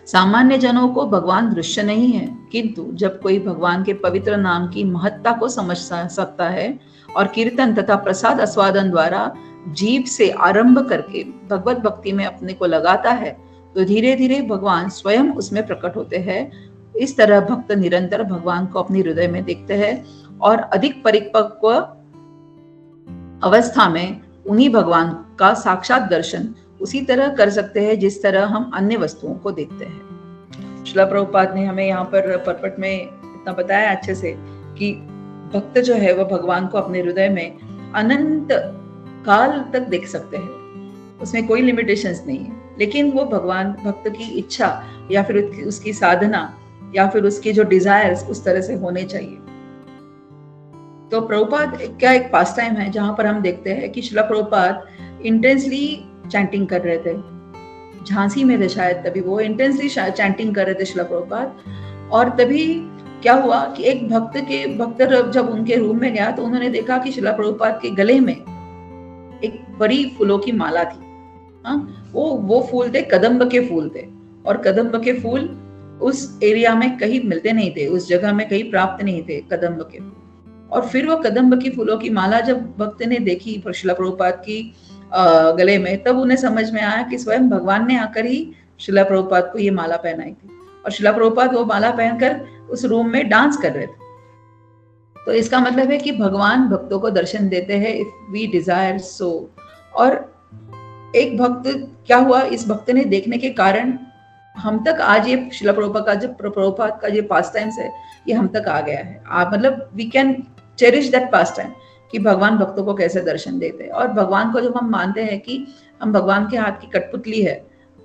सामान्य जनों को भगवान दृश्य नहीं है, किंतु जब कोई भगवान के पवित्र नाम की महत्ता को समझ सकता है और कीर्तन तथा प्रसाद आस्वादन द्वारा जीव से आरंभ करके भगवत भक्ति में अपने को लगाता है, तो धीरे धीरे भगवान स्वयं उसमें प्रकट होते हैं। इस तरह भक्त निरंतर भगवान को अपने हृदय में देखते हैं और अधिक परिपक्व अवस्था में उन्हीं भगवान का साक्षात दर्शन उसी तरह कर सकते हैं जिस तरह हम अन्य वस्तुओं को देखते हैं। श्रील प्रभुपाद ने हमें यहाँ पर परपट में इतना बताया अच्छे से कि भक्त जो है वह भगवान को अपने हृदय में अनंत काल तक देख सकते हैं, उसमें कोई लिमिटेशंस नहीं है, लेकिन वो भगवान भक्त की इच्छा या फिर उसकी साधना या फिर उसकी जो डिजायर्स उस तरह से होने चाहिए। तो प्रभुपाद क्या एक पास टाइम है जहां पर हम देखते हैं कि श्रील प्रभुपाद इंटेंसली चैंटिंग कर रहे थे, झांसी में थे शायद, तभी वो इंटेंसली चैंटिंग कर रहे थे श्रील प्रभुपाद। और तभी क्या हुआ कि एक भक्त जब उनके रूम में गया तो उन्होंने देखा कि श्रील प्रभुपाद के गले में एक बड़ी फूलों की माला थी। वो फूल थे, कदम्ब के फूल थे, और कदम्ब के फूल उस एरिया में कहीं मिलते नहीं थे, उस जगह में कहीं प्राप्त नहीं थे कदम्ब के फूल। और फिर वो कदम्ब की फूलों की माला जब भक्त ने देखी श्रील प्रभुपाद की गले में, तब उन्हें समझ में आया कि स्वयं भगवान ने आकर ही श्रील प्रभुपाद को ये माला पहनाई थी, और श्रील प्रभुपाद वो माला पहनकर उस रूम में डांस कर रहे थे। तो इसका मतलब है कि भगवान भक्तों को दर्शन देते हैं इफ वी डिजायर सो। और एक भक्त क्या हुआ, इस भक्त ने देखने के कारण हम तक आज ये श्रील प्रभुपाद का जो पास टाइम्स है ये हम तक आ गया है। आप मतलब we can cherish that pastime कि भगवान भक्तों को कैसे दर्शन देते हैं। और भगवान को जब हम मानते हैं कि हम भगवान के हाथ की कठपुतली है,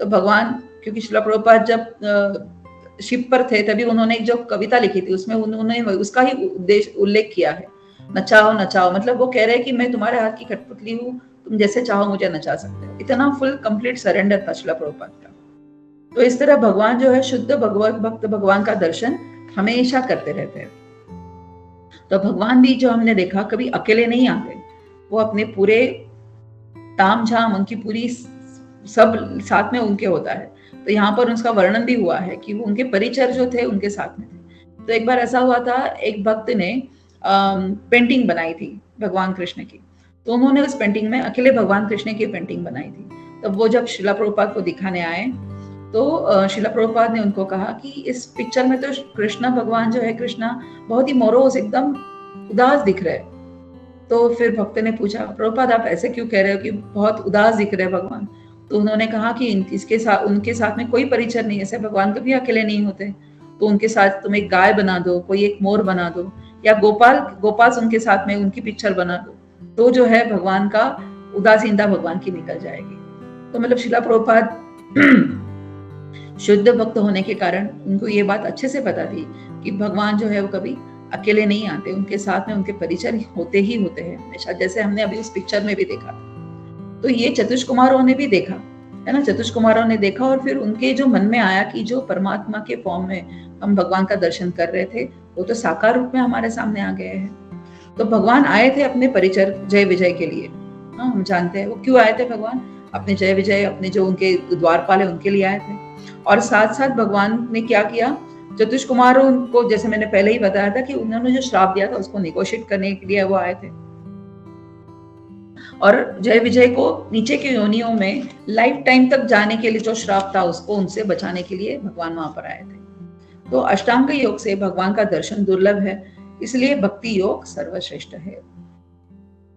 तो भगवान, क्योंकि श्रील प्रभुपाद जब शिप पर थे तभी उन्होंने एक जो कविता लिखी थी उसमें उन्होंने उसका ही उल्लेख किया है, नचाओ नचाओ, मतलब वो कह रहे हैं कि मैं तुम्हारे हाथ की कठपुतली हूँ, तुम जैसे चाहो मुझे नचा सकते हो। इतना फुल कंप्लीट सरेंडर था श्रील प्रभुपाद का। तो इस तरह भगवान जो है शुद्ध भक्त भगवान का दर्शन हमेशा करते रहते हैं। तो भगवान भी जो हमने देखा कभी अकेले नहीं आते, वो अपने पूरे ताम झाम उनकी पूरी सब साथ में उनके होता है। तो यहाँ पर उसका वर्णन भी हुआ है कि वो उनके परिचर जो थे उनके साथ में थे। तो एक बार ऐसा हुआ था, एक भक्त ने पेंटिंग बनाई थी भगवान कृष्ण की, तो उन्होंने उस पेंटिंग में अकेले भगवान कृष्ण की पेंटिंग बनाई थी। तब वो जब श्रील प्रभुपाद को दिखाने आए तो श्रील प्रभुपाद ने उनको कहा कि इस पिक्चर में तो कृष्णा भगवान जो है, कृष्णा बहुत ही मोरोस एकदम उदास दिख रहे। तो फिर भक्त ने पूछा, प्रभुपाद आप ऐसे क्यों कह रहे हो कि बहुत उदास दिख रहे भगवान? तो उन्होंने कहा कि उनके साथ में कोई परिचर नहीं, ऐसे भगवान कभी अकेले नहीं होते, तो उनके साथ तुम एक गाय बना दो, कोई एक मोर बना दो, या गोपाल उनके साथ में उनकी पिक्चर बना दो, तो जो है भगवान का उदासीनता भगवान की निकल जाएगी। तो मतलब श्रील प्रभुपाद शुद्ध भक्त होने के कारण उनको ये बात अच्छे से पता थी कि भगवान जो है वो कभी अकेले नहीं आते, उनके साथ में उनके परिचर होते ही होते हैं हमेशा, जैसे हमने अभी उस पिक्चर में भी देखा। तो ये चतुष्कुमारों ने भी देखा है ना, चतुष्कुमारों ने देखा और फिर उनके जो मन में आया कि जो परमात्मा के फॉर्म में हम भगवान का दर्शन कर रहे थे वो तो साकार रूप में हमारे सामने आ गए हैं। तो भगवान आए थे अपने परिचर जय विजय के लिए। हाँ, हम जानते हैं वो क्यों आए थे। भगवान अपने जय विजय, अपने जो उनके द्वारपाल है उनके लिए आए थे। और साथ साथ भगवान ने क्या किया, चतुष्कुमारों को, जैसे मैंने पहले ही बताया था कि उन्होंने जो श्राप दिया था उसको निगोशिएट करने के लिए वो आए थे। और जय विजय को नीचे की योनियों में लाइफ टाइम तक जाने के लिए जो श्राप था उसको उनसे बचाने के लिए भगवान वहां पर आए थे। तो अष्टांग योग से भगवान का दर्शन दुर्लभ है, इसलिए भक्ति योग सर्वश्रेष्ठ है।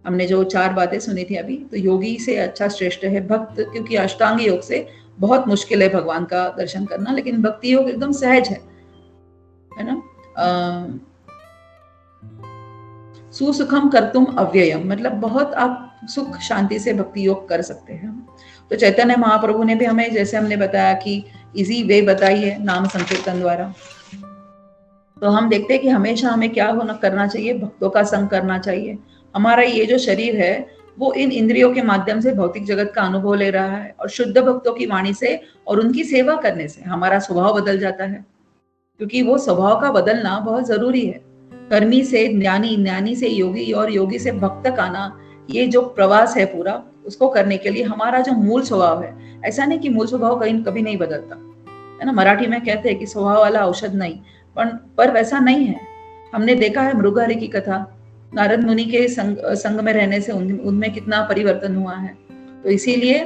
हमने जो 4 बातें सुनी थी अभी, तो योगी से अच्छा श्रेष्ठ है भक्त, क्योंकि अष्टांग योग से बहुत मुश्किल है भगवान का दर्शन करना, लेकिन भक्ति योग एकदम सहज है है ना, सुसुखम कर्तुम अव्ययम, मतलब बहुत आप सुख शांति से भक्ति योग कर सकते हैं। तो चैतन्य महाप्रभु ने भी हमें, जैसे हमने बताया कि इजी वे बताई है नाम संकीर्तन द्वारा, तो हम देखते हैं कि हमेशा हमें क्या होना करना चाहिए, भक्तों का संग करना चाहिए। हमारा ये जो शरीर है वो इन इंद्रियों के माध्यम से भौतिक जगत का अनुभव ले रहा है, और शुद्ध भक्तों की वाणी से और उनकी सेवा करने से हमारा स्वभाव बदल जाता है, क्योंकि वो स्वभाव का बदलना बहुत जरूरी है। कर्मी से ज्ञानी, ज्ञानी से योगी और योगी से भक्त तक आना, ये जो प्रवास है पूरा, उसको करने के लिए हमारा जो मूल स्वभाव है, ऐसा नहीं कि मूल स्वभाव कभी नहीं बदलता है ना, मराठी में कहते हैं कि स्वभाव वाला औषध नहीं, पर वैसा नहीं है। हमने देखा है मृगहरि की कथा, नारद मुनि के संग में रहने से उनमें कितना परिवर्तन हुआ है। तो इसीलिए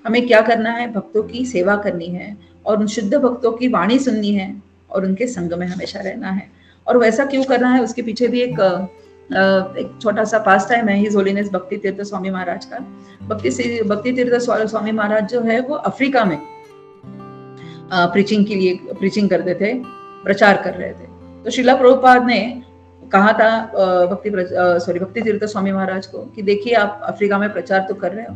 हमें क्या करना है, भक्तों की सेवा करनी है और उन शुद्ध भक्तों की वाणी सुननी है और उनके संग में हमेशा रहना है। और वैसा क्यों करना है, उसके पीछे भी एक छोटा सा पास टाइम है हिज होलीनेस भक्ति तीर्थ स्वामी महाराज का। भक्ति तीर्थ स्वामी महाराज जो है वो अफ्रीका में प्रीचिंग करते थे, प्रचार कर रहे थे। तो श्रीला प्रभुपाद ने कहा था भक्ति तीर्थ स्वामी महाराज को कि देखिए आप अफ्रीका में प्रचार तो कर रहे हो,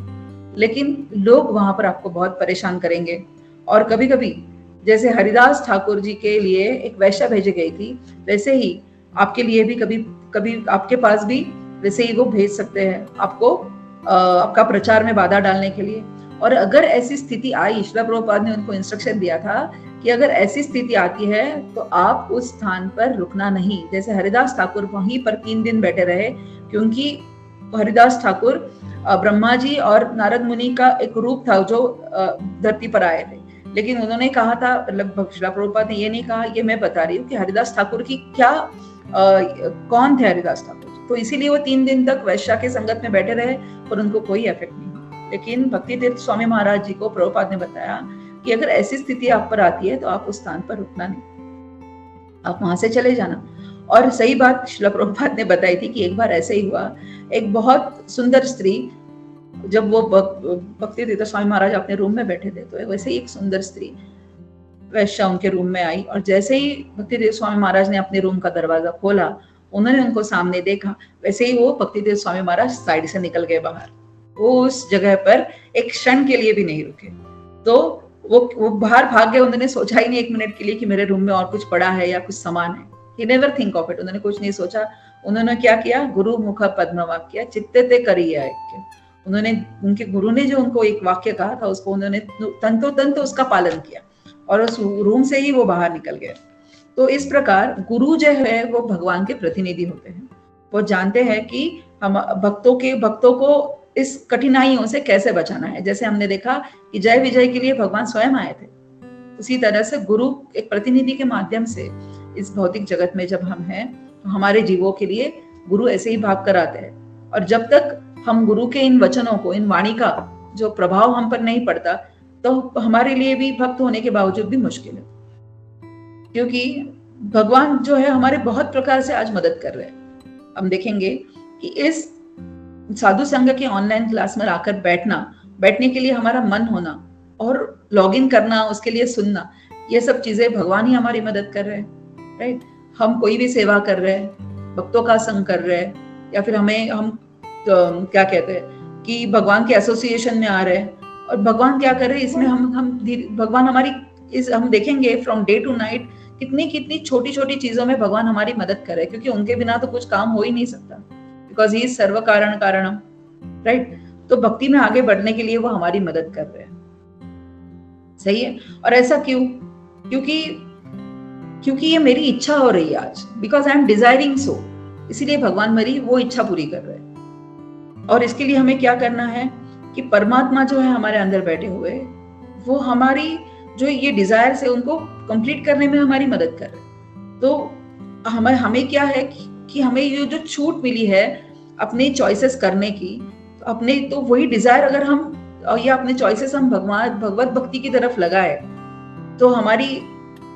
लेकिन लोग वहां पर आपको बहुत परेशान करेंगे, और कभी कभी जैसे हरिदास ठाकुर जी के लिए एक वैश्या भेजी गई थी, वैसे ही आपके लिए भी कभी आपके पास भी वैसे ही वो भेज सकते हैं आपको, आपका प्रचार में बाधा डालने के लिए। और अगर ऐसी स्थिति आई, श्रीला प्रभुपाद ने उनको इंस्ट्रक्शन दिया था कि अगर ऐसी स्थिति आती है तो आप उस स्थान पर रुकना नहीं। जैसे हरिदास ठाकुर वहीं पर 3 दिन बैठे रहे, क्योंकि हरिदास ठाकुर ब्रह्मा जी और नारद मुनि का एक रूप था जो धरती पर आए थे, लेकिन उन्होंने कहा था, मतलब श्रीला प्रभुपाद ने ये नहीं कहा, ये मैं बता रही हूँ कि हरिदास ठाकुर की क्या कौन थे हरिदास ठाकुर। तो इसीलिए वो 3 दिन तक वैश्या के संगत में बैठे रहे और उनको कोई इफेक्ट नहीं। लेकिन भक्ति तीर्थ स्वामी महाराज जी को प्रभुपाद ने बताया कि अगर ऐसी स्थिति आप पर आती है तो आप उस स्थान पर रुकना नहीं, आप वहां से चले जाना। और सही बात श्रीला प्रभुपाद ने बताई थी कि एक बार ऐसे ही हुआ, एक बहुत सुंदर स्त्री, जब वो भक्ति तीर्थ स्वामी महाराज अपने रूम में बैठे थे, तो वैसे ही एक सुंदर स्त्री वैश्या उनके रूम में आई, और जैसे ही भक्ति तीर्थ स्वामी महाराज ने अपने रूम का दरवाजा खोला, उन्होंने उनको सामने देखा, वैसे ही वो भक्ति तीर्थ स्वामी महाराज साइड से निकल गए बाहर। वो उस जगह पर एक क्षण के लिए भी नहीं रुके, तो वो बाहर भाग गए। उन्होंने सोचा ही नहीं 1 मिनट के लिए कि मेरे रूम में और कुछ पड़ा है या कुछ सामान है। He never think of it, उन्होंने कुछ नहीं सोचा। उन्होंने क्या किया, गुरु मुख पद्म वाक्य चित्ते ते करिए ऐक्य। उन्होंने, उनके गुरु ने जो उनको एक वाक्य कहा था, उसको उन्होंने तंतोतंत उसका पालन किया और उस रूम से ही वो बाहर निकल गए। तो इस प्रकार गुरु जो है वो भगवान के प्रतिनिधि होते हैं। वो जानते हैं कि हम भक्तों को इस कठिनाइयों से कैसे बचाना है। जैसे हमने देखा कि जय विजय के लिए भगवान स्वयं आए थे, उसी तरह से गुरु एक प्रतिनिधि के माध्यम से इस भौतिक जगत में जब हम हैं, तो हमारे जीवों के लिए गुरु ऐसे ही भाग कर आते हैं। और जब तक हम गुरु के इन वचनों को, इन वाणी का जो प्रभाव हम पर नहीं पड़ता, तो हमारे लिए भी भक्त होने के बावजूद भी मुश्किल है, क्योंकि भगवान जो है हमारे बहुत प्रकार से आज मदद कर रहे हैं। हम देखेंगे कि इस साधु संघ के ऑनलाइन क्लास में आकर बैठने के लिए हमारा मन होना और लॉगिन करना, उसके लिए सुनना, ये सब चीजें भगवान ही हमारी मदद कर रहे हैं, राइट। हम कोई भी सेवा कर रहे हैं, भक्तों का संग कर रहे हैं, या फिर हम क्या कहते हैं कि भगवान के एसोसिएशन में आ रहे हैं, और भगवान क्या कर रहे हैं इसमें भगवान हमारी हम देखेंगे फ्रॉम डे टू नाइट कितनी छोटी छोटी चीजों में भगवान हमारी मदद कर रहे हैं, क्योंकि उनके बिना तो कुछ काम हो ही नहीं सकता, बिकॉज ही इज सर्व कारण कारणम, राइट। तो भक्ति में आगे बढ़ने के लिए वो हमारी मदद कर रहे हैं, सही है। और ऐसा क्यों? क्योंकि ये मेरी इच्छा हो रही है आज, बिकॉज आई एम डिजायरिंग सो, इसीलिए भगवान मेरी वो इच्छा पूरी कर रहे हैं। और इसके लिए हमें क्या करना है कि परमात्मा जो है हमारे अंदर बैठे हुए, वो हमारी जो ये डिजायर है उनको कंप्लीट करने में हमारी मदद कर रहे हैं। तो हमें क्या है कि हमें ये जो छूट मिली है अपने चॉइसेस करने की, तो वही डिजायर अगर हम या अपने चॉइसेस हम भगवत भक्ति की तरफ लगाए, तो हमारी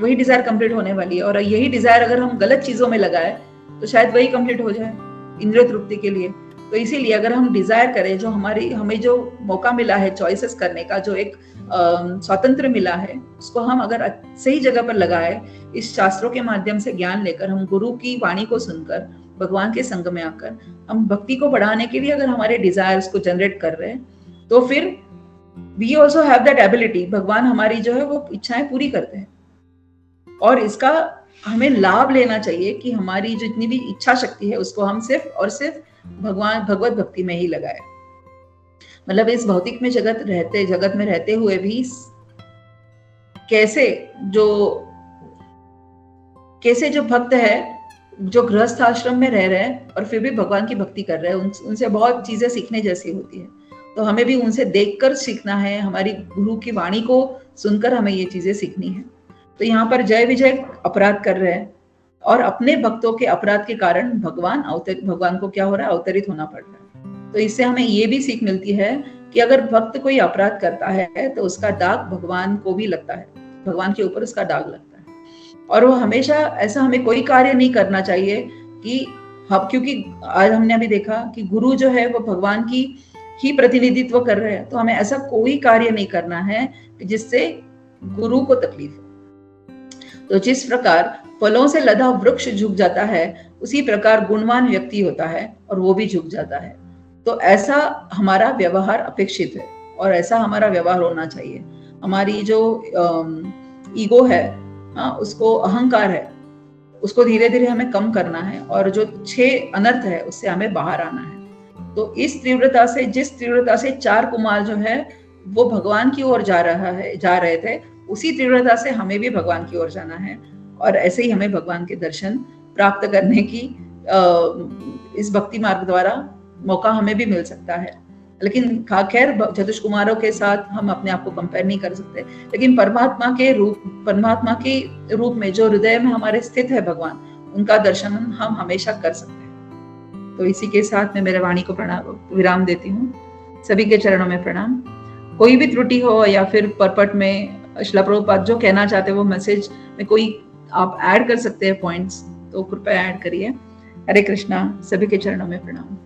वही डिजायर कंप्लीट होने वाली है। और यही डिजायर अगर हम गलत चीजों में लगाए तो शायद वही कंप्लीट हो जाए इंद्रिय तृप्ति के लिए। तो इसीलिए अगर हम डिजायर करें, जो हमें जो मौका मिला है चॉइसेस करने का, जो एक स्वतंत्र मिला है, उसको हम अगर सही जगह पर लगाए, इस शास्त्रों के माध्यम से ज्ञान लेकर, हम गुरु की वाणी को सुनकर, भगवान के संग में आकर हम भक्ति को बढ़ाने के लिए अगर हमारे डिजायर्स को जनरेट कर रहे हैं, तो फिर we also have that ability, भगवान हमारी जो है वो इच्छाएं पूरी करते हैं। और इसका हमें लाभ लेना चाहिए कि हमारी जितनी भी इच्छा शक्ति है उसको हम सिर्फ और सिर्फ भगवत भक्ति में ही लगाए। मतलब इस भौतिक में जगत में रहते हुए भी कैसे जो भक्त है, जो गृहस्थ आश्रम में रह रहे हैं और फिर भी भगवान की भक्ति कर रहे हैं, उनसे बहुत चीजें सीखने जैसी होती है। तो हमें भी उनसे देखकर सीखना है, हमारी गुरु की वाणी को सुनकर हमें ये चीजें सीखनी है। तो यहाँ पर जय विजय अपराध कर रहे हैं और अपने भक्तों के अपराध के कारण भगवान को क्या हो रहा है, अवतरित होना पड़ रहा है। तो इससे हमें ये भी सीख मिलती है कि अगर भक्त कोई अपराध करता है तो उसका दाग भगवान को भी लगता है, भगवान के ऊपर उसका दाग लगता है। और वो हमेशा ऐसा हमें कोई कार्य नहीं करना चाहिए कि क्योंकि आज हमने अभी देखा कि गुरु जो है वो भगवान की ही प्रतिनिधित्व कर रहे हैं, तो हमें ऐसा कोई कार्य नहीं करना है जिससे गुरु को तकलीफ हो। तो जिस प्रकार फलों से लदा वृक्ष झुक जाता है, उसी प्रकार गुणवान व्यक्ति होता है और वो भी झुक जाता है। तो ऐसा हमारा व्यवहार अपेक्षित है और ऐसा हमारा व्यवहार होना चाहिए। हमारी जो ईगो है, उसको अहंकार है, उसको धीरे धीरे हमें कम करना है और जो 6 अनर्थ है उससे हमें बाहर आना है। तो इस तीव्रता से, जिस तीव्रता से 4 कुमार जो है वो भगवान की ओर जा रहे थे, उसी तीव्रता से हमें भी भगवान की ओर जाना है और ऐसे ही हमें भगवान के दर्शन प्राप्त करने की इस भक्ति मार्ग द्वारा मौका हमें भी मिल सकता है। लेकिन खैर चतुष कुमारों के साथ हम अपने आप को कंपेयर नहीं कर सकते, लेकिन परमात्मा के रूप में जो हृदय में हमारे स्थित है भगवान, उनका दर्शन हम हमेशा कर सकते हैं। तो इसी के साथ मैं मेरे वाणी को विराम देती हूँ। सभी के चरणों में प्रणाम। कोई भी त्रुटि हो या फिर परपट में श्रील प्रभुपाद जो कहना चाहते हैं वो मैसेज में कोई आप ऐड कर सकते हैं पॉइंट्स, तो कृपया ऐड करिए। हरे कृष्णा। सभी के चरणों में प्रणाम।